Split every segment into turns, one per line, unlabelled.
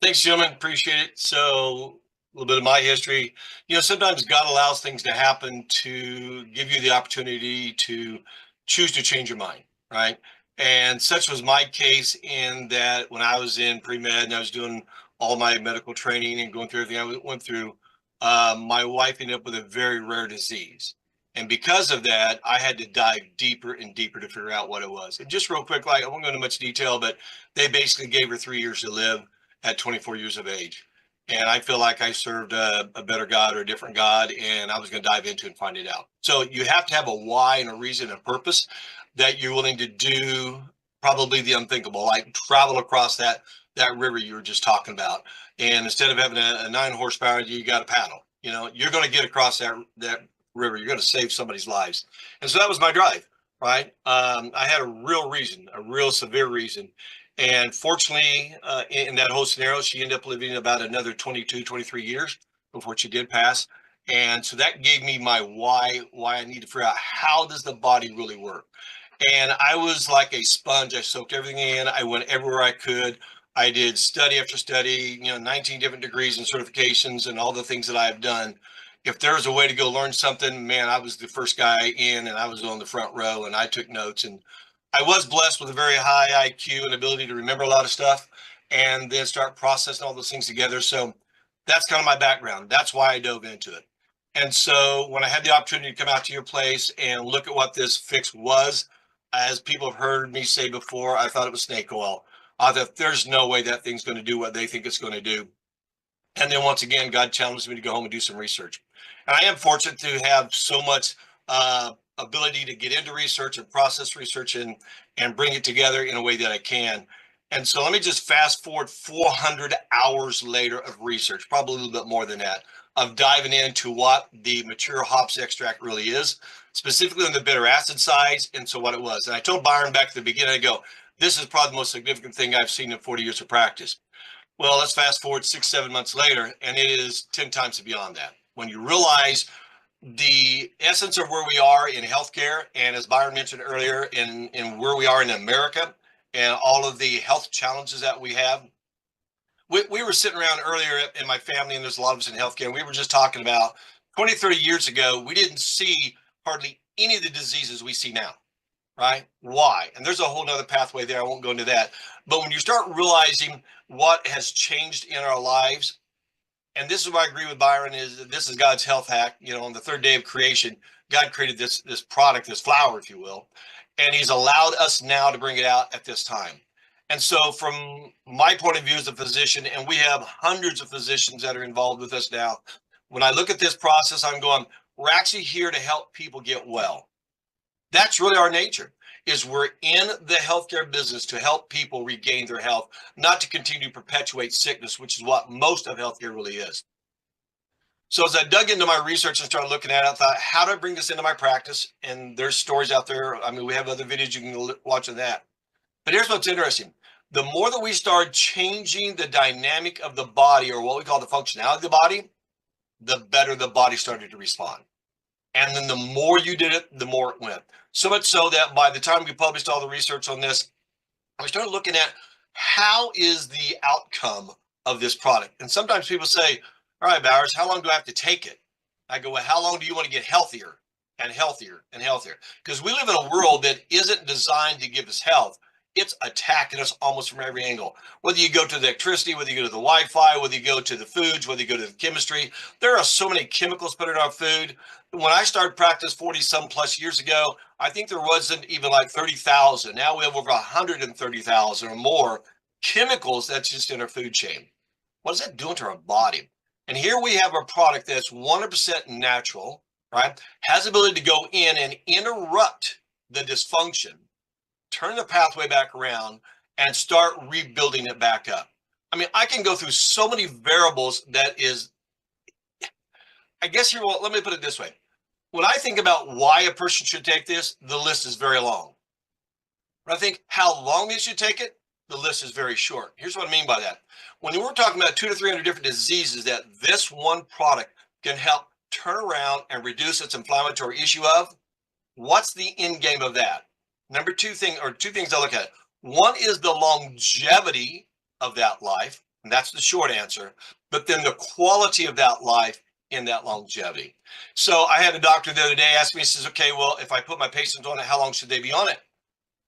Thanks, gentlemen. Appreciate it. So, a little bit of my history. Sometimes God allows things to happen to give you the opportunity to choose to change your mind, right? And such was my case in that when I was in pre med and I was doing all my medical training and going through everything went through, my wife ended up with a very rare disease. And because of that, I had to dive deeper and deeper to figure out what it was. And just real quick, like I won't go into much detail, but they basically gave her 3 years to live at 24 years of age. And I feel like I served a better God or a different God, and I was going to dive into it and find it out. So you have to have a why and a reason and a purpose that you're willing to do probably the unthinkable, like travel across that river you were just talking about. And instead of having a 9 horsepower, you got a paddle. You're going to get across that river. You're going to save somebody's lives. And so that was my drive, right? I had a real reason, a real severe reason. And fortunately, in that whole scenario, she ended up living about another 22, 23 years before she did pass. And so that gave me my why I need to figure out how does the body really work. And I was like a sponge. I soaked everything in. I went everywhere I could. I did study after study, 19 different degrees and certifications and all the things that I've done. If there was a way to go learn something, man, I was the first guy in and I was on the front row and I took notes. And I was blessed with a very high IQ and ability to remember a lot of stuff and then start processing all those things together. So that's kind of my background. That's why I dove into it. And so when I had the opportunity to come out to your place and look at what this Phix was, as people have heard me say before, I thought it was snake oil. I thought there's no way that thing's going to do what they think it's going to do. And then once again, God challenged me to go home and do some research. And I am fortunate to have so much ability to get into research and process research and bring it together in a way that I can. And so let me just fast forward 400 hours later of research, probably a little bit more than that, of diving into what the mature hops extract really is, specifically on the bitter acid sides, and so what it was. And I told Byron back at the beginning, I go, this is probably the most significant thing I've seen in 40 years of practice. Well, let's fast forward 6, 7 months later, and it is 10 times beyond that. When you realize the essence of where we are in healthcare, and as Byron mentioned earlier, in where we are in America and all of the health challenges that we have. We were sitting around earlier in my family, and there's a lot of us in healthcare, and we were just talking about 20, 30 years ago, we didn't see hardly any of the diseases we see now, right? Why? And there's a whole nother pathway there. I won't go into that. But when you start realizing what has changed in our lives, and this is why I agree with Byron, is that this is God's health hack. On the third day of creation, God created this product, this flower, if you will, and He's allowed us now to bring it out at this time. And so, from my point of view as a physician, and we have hundreds of physicians that are involved with us now, when I look at this process, I'm going, we're actually here to help people get well. That's really our nature, is we're in the healthcare business to help people regain their health, not to continue to perpetuate sickness, which is what most of healthcare really is. So as I dug into my research and started looking at it, I thought, how do I bring this into my practice? And there's stories out there. I mean, we have other videos you can watch of that. But here's what's interesting. The more that we start changing the dynamic of the body, or what we call the functionality of the body, the better the body started to respond. And then the more you did it, the more it went. So much so that by the time we published all the research on this, we started looking at how is the outcome of this product. And sometimes people say, all right, Bowers, how long do I have to take it? I go, well, how long do you want to get healthier and healthier and healthier? Because we live in a world that isn't designed to give us health. It's attacking us almost from every angle. Whether you go to the electricity, whether you go to the Wi-Fi, whether you go to the foods, whether you go to the chemistry, there are so many chemicals put in our food. When I started practice 40 some plus years ago, I think there wasn't even like 30,000. Now we have over 130,000 or more chemicals that's just in our food chain. What is that doing to our body? And here we have a product that's 100% natural, right? Has the ability to go in and interrupt the dysfunction, turn the pathway back around, and start rebuilding it back up. I mean, I can go through so many variables that is, I guess here, well, let me put it this way. When I think about why a person should take this, the list is very long. When I think how long they should take it, the list is very short. Here's what I mean by that. When we're talking about 200 to 300 different diseases that this one product can help turn around and reduce its inflammatory issue of, what's the end game of that? Number two thing, or two things I look at. One is the longevity of that life. And that's the short answer. But then the quality of that life in that longevity. So I had a doctor the other day ask me, he says, okay, well, if I put my patients on it, how long should they be on it?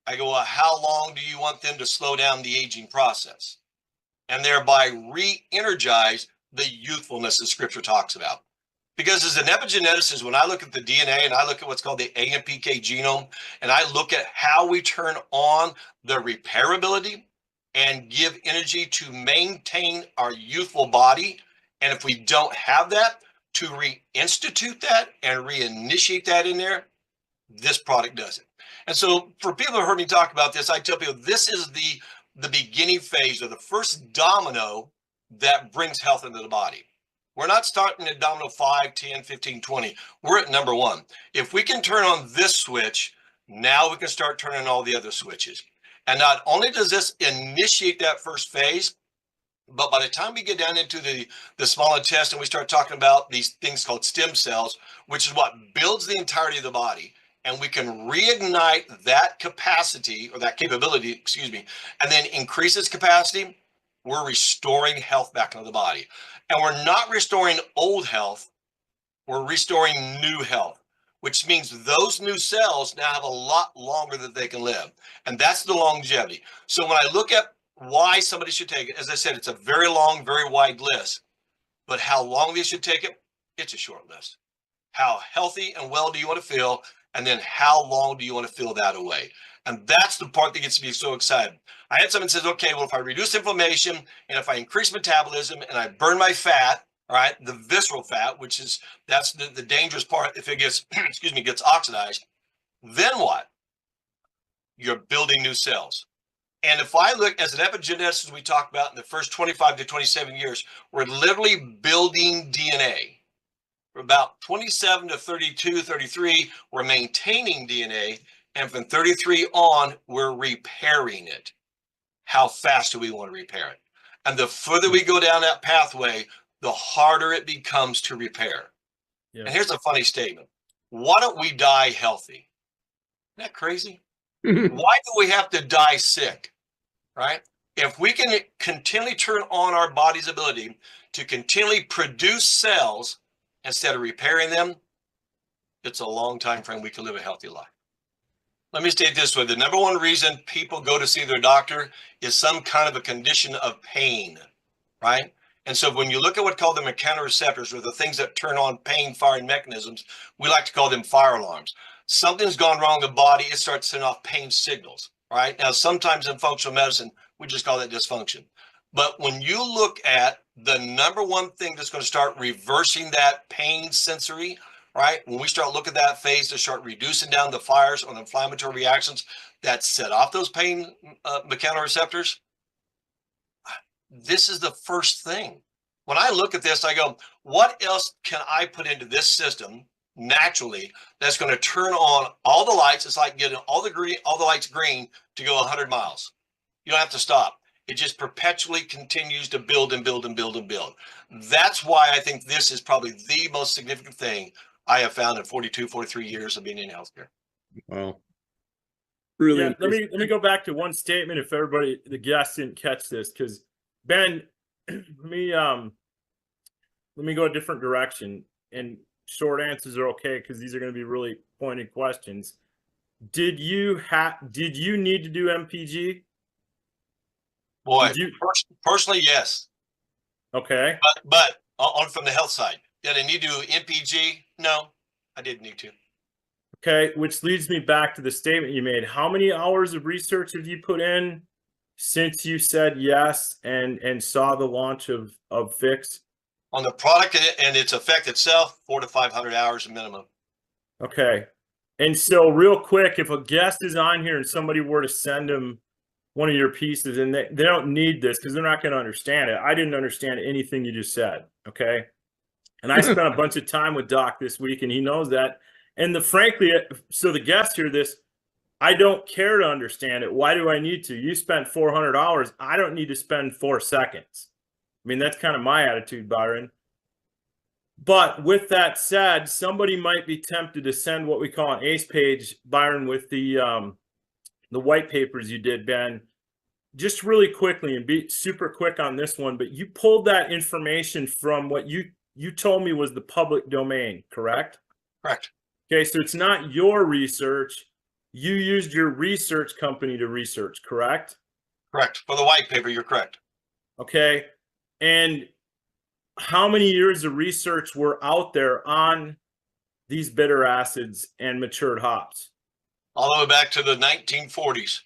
I go, well, how long do you want them to slow down the aging process and thereby re-energize the youthfulness that scripture talks about? Because as an epigeneticist, when I look at the DNA and I look at what's called the AMPK genome, and I look at how we turn on the repairability and give energy to maintain our youthful body, and if we don't have that, to reinstitute that and reinitiate that in there, this product does it. And so for people who heard me talk about this, I tell people this is the beginning phase or the first domino that brings health into the body. We're not starting at domino 5, 10, 15, 20. We're at number 1. If we can turn on this switch, now we can start turning all the other switches. And not only does this initiate that first phase, but by the time we get down into the small intestine, we start talking about these things called stem cells, which is what builds the entirety of the body. And we can reignite that capacity or that capability, excuse me, and then increase its capacity. We're restoring health back into the body. And we're not restoring old health, we're restoring new health, which means those new cells now have a lot longer that they can live. And that's the longevity. So when I look at why somebody should take it, as I said, it's a very long, very wide list. But how long they should take it, it's a short list. How healthy and well do you want to feel? And then how long do you want to feel that away? And that's the part that gets me so excited. I had someone says, okay, well, if I reduce inflammation and if I increase metabolism and I burn my fat, all right, the visceral fat, that's the dangerous part if it gets, excuse me, gets oxidized, then what? You're building new cells. And if I look as an epigeneticist, we talked about in the first 25 to 27 years, we're literally building DNA. For about 27 to 32, 33, we're maintaining DNA. And from 33 on, we're repairing it. How fast do we want to repair it? And the further we go down that pathway, the harder it becomes to repair. Yeah. And here's a funny statement. Why don't we die healthy? Isn't that crazy? Why do we have to die sick, right? If we can continually turn on our body's ability to continually produce cells instead of repairing them, it's a long time frame we can live a healthy life. Let me state this way. The number one reason people go to see their doctor is some kind of a condition of pain, right? And so when you look at what's called the mechanoreceptors, or the things that turn on pain firing mechanisms, we like to call them fire alarms. Something's gone wrong in the body, it starts sending off pain signals, right? Now, sometimes in functional medicine, we just call that dysfunction. But when you look at the number one thing that's going to start reversing that pain sensory, right? When we start looking at that phase to start reducing down the fires or the inflammatory reactions that set off those pain mechanoreceptors, this is the first thing. When I look at this, I go, what else can I put into this system naturally that's going to turn on all the lights? It's like getting all the lights green to go 100 miles. You don't have to stop. It just perpetually continues to build and build and build and build. That's why I think this is probably the most significant thing I have found in 42, 43 years of being in healthcare.
Wow. Really?
Yeah, let me go back to one statement if everybody, the guests didn't catch this, because Ben, let me go a different direction, and short answers are okay because these are going to be really pointed questions. Did you need to do MPG?
Boy, personally, yes.
Okay.
But on from the health side, did I need to do MPG? No, I didn't need to.
Okay, which leads me back to the statement you made. How many hours of research have you put in since you said yes and saw the launch of Phix?
On the product and its effect itself, 400 to 500 hours minimum.
Okay. And so real quick, if a guest is on here and somebody were to send them one of your pieces, and they don't need this because they're not going to understand it. I didn't understand anything you just said. Okay. And I spent a bunch of time with Doc this week, and he knows that. And frankly, so the guests hear this, I don't care to understand it. Why do I need to? You spent 400 hours. I don't need to spend 4 seconds. I mean, that's kind of my attitude, Byron. But with that said, somebody might be tempted to send what we call an ACE page, Byron, with the white papers you did, Ben. just really quickly and be super quick on this one, but you pulled that information from what you told me was the public domain, correct?
Correct.
Okay, so it's not your research. You used your research company to research, correct?
Correct. For the white paper, you're correct.
Okay. And how many years of research were out there on these bitter acids and matured hops?
All the way back to the 1940s.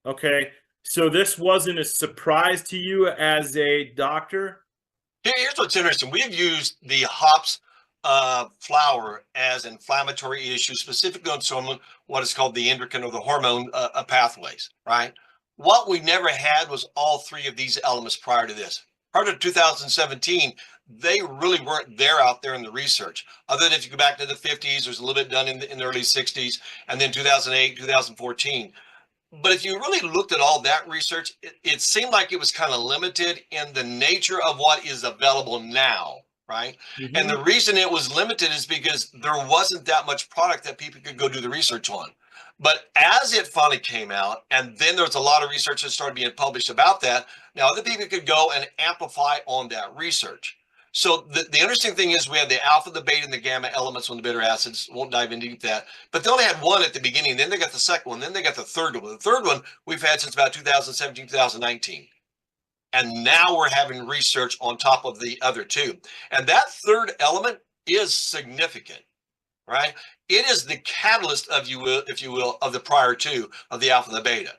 Okay. So this wasn't a surprise to you as a doctor?
Here's what's interesting. We've used the hops flower as inflammatory issues, specifically on some what is called the endocrine or the hormone pathways, right? What we never had was all three of these elements prior to this. Prior to 2017, they really weren't there out there in the research. Other than if you go back to the 50s, there's a little bit done in the early 60s, and then 2008, 2014. But if you really looked at all that research, it seemed like it was kind of limited in the nature of what is available now, right?
Mm-hmm.
And the reason it was limited is because there wasn't that much product that people could go do the research on. But as it finally came out, and then there was a lot of research that started being published about that, now other people could go and amplify on that research. So the interesting thing is we had the alpha, the beta, and the gamma elements on the bitter acids. Won't dive into that. But they only had one at the beginning. Then they got the second one. Then they got the third one. The third one we've had since about 2017, 2019. And now we're having research on top of the other two. And that third element is significant, right? It is the catalyst of, if you will, of the prior two, of the alpha and the beta.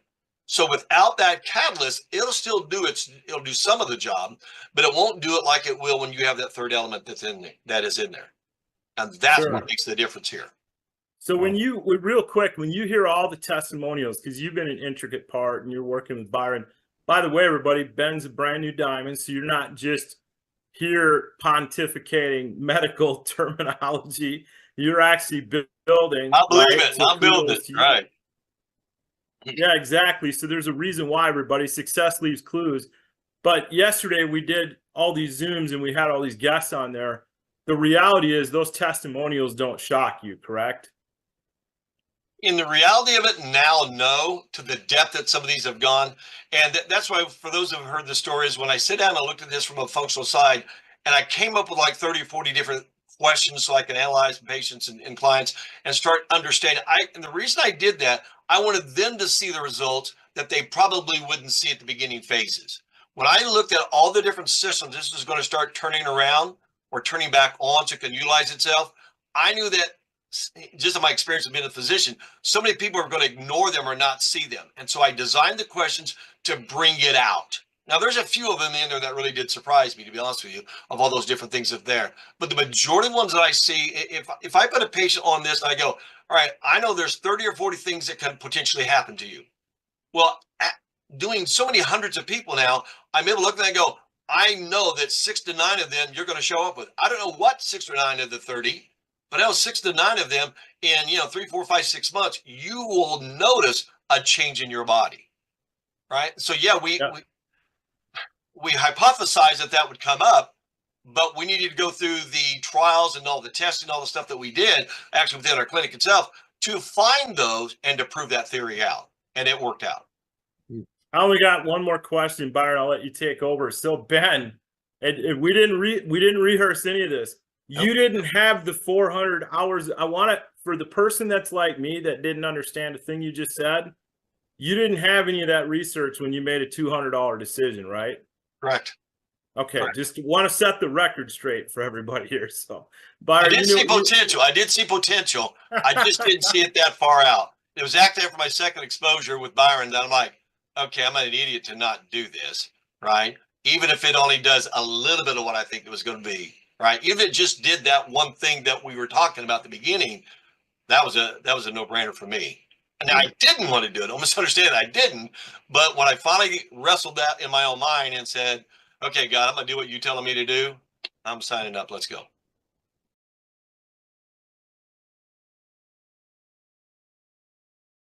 So without that catalyst, it'll still do it'll do some of the job, but it won't do it like it will when you have that third element that is in there. And that's
Sure.
what makes the difference here.
So when you, real quick, when you hear all the testimonials, because you've been an intricate part and you're working with Byron, by the way, everybody, Ben's a brand new diamond, so you're not just here pontificating medical terminology. You're actually building.
I believe
right?
it.
So
I'm building
kudos
it.
to you.
Right.
Yeah, exactly. So there's a reason why, everybody. Success leaves clues. But yesterday we did all these Zooms and we had all these guests on there. The reality is those testimonials don't shock you, correct?
In the reality of it now, no, to the depth that some of these have gone. And that's why, for those who have heard the stories, when I sit down and looked at this from a functional side, and I came up with like 30 or 40 different questions so I can analyze patients and clients and start understanding. And the reason I did that, I wanted them to see the results that they probably wouldn't see at the beginning phases. When I looked at all the different systems this was going to start turning around or turning back on so it can utilize itself, I knew that, just in my experience of being a physician, so many people are going to ignore them or not see them. And so I designed the questions to bring it out. Now, there's a few of them in there that really did surprise me, to be honest with you, of all those different things up there. But the majority of the ones that I see, if I put a patient on this and I go, all right, I know there's 30 or 40 things that can potentially happen to you. Well, doing so many hundreds of people now, I'm able to look and I go, I know that 6 to 9 of them you're going to show up with. I don't know what 6 or 9 of the 30, but I know 6 to 9 of them in 3, 4, 5, 6 months, you will notice a change in your body, right? So yeah, we hypothesized that would come up, but we needed to go through the trials and all the testing, all the stuff that we did actually within our clinic itself to find those and to prove that theory out, and it worked out.
I only got one more question, Byron. I'll let you take over. So Ben, and we didn't rehearse any of this. You didn't have the 400 hours. I want it for the person that's like me that didn't understand a thing you just said. You didn't have any of that research when you made a $200 decision, right?
Correct.
Okay,
Correct.
just want to set the record straight for everybody here. So, Byron,
I did see potential. I did see potential. I just didn't see it that far out. It was after my second exposure with Byron that I'm like, okay, I'm an idiot to not do this, right? Even if it only does a little bit of what I think it was going to be, right? Even if it just did that one thing that we were talking about at the beginning, that was a no-brainer for me. And I didn't want to do it. Don't misunderstand. I didn't. But when I finally wrestled that in my own mind and said, okay, God, I'm going to do what you're telling me to do, I'm signing up. Let's go.